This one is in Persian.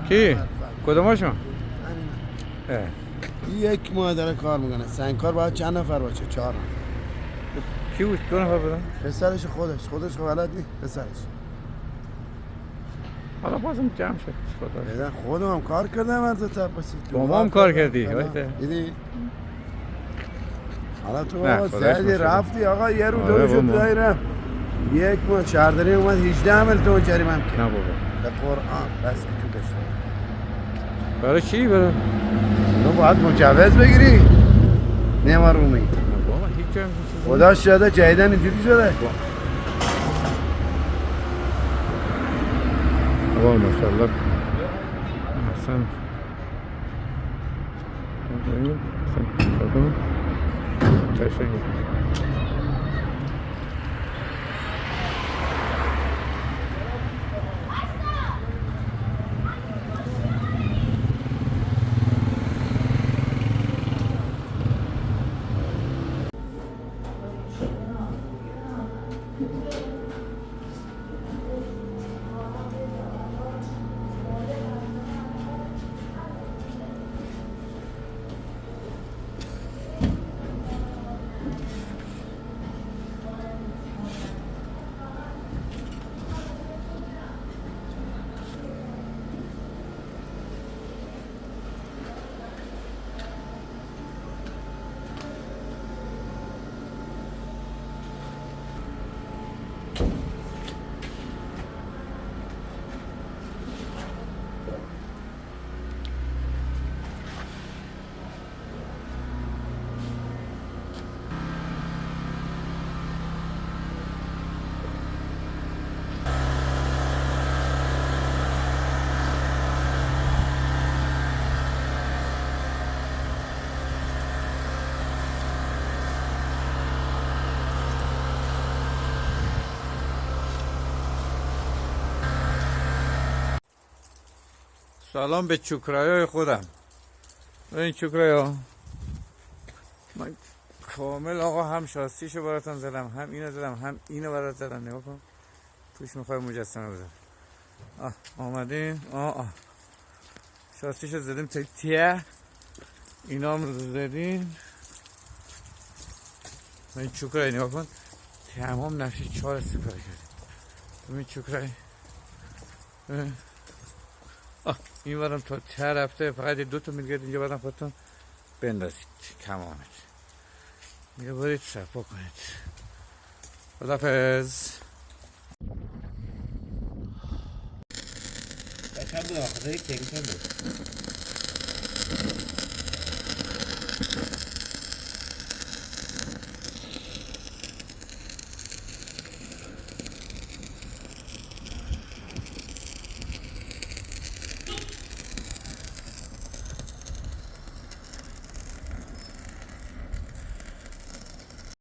کی؟ کدومشون؟ همین. یک ماه داره کار میکنه. سنگکار باید چند نفر باشه؟ 4 نفر. کی بود؟ 2 نفر بودن؟ پسرش خودش بلد نیست. پسرش حالا بازم جمع شد. بدن خودم هم کار کردم از تپسی. با ما هم کار کردی. دیدی؟ حالا تو نه، بابا خدایش زدی مشکل. رفتی آقا یه رو آره دو شد بابا. دایرم. یک ماه شهرداری اومد 18 میلیون جریمه هم کرد. نه بابا. به قرآن بس که تو داشته. برای چی برای؟ تو باید مجوز بگیری. نمار رو میگی. نه بابا هیچ جا همچین چیزی خدا شده جدیدن اینجوری شده. بابا ماشاءالله. حسن. قشنگه. سلام به چوکرایای خودم. این چوکرایا من کامل آقا هم شاستیشو براتون زدم، هم اینو زدم، هم اینو برات زدم. نگاه کن توش میخوای مجسمه بزن. آمدین شاستیشو زدیم تا تیه، اینا هم زدیم. این چوکرای نگاه کن تمام نقشه 4 استفاده کردیم. این چوکرای این برم تا چه رفته، فقط 2 تا میلگرد اینجا بدم خودتون بندازید کمامت. میگه برید صفا کنید. خداحافظ. چند بود آخه؟ یک بود.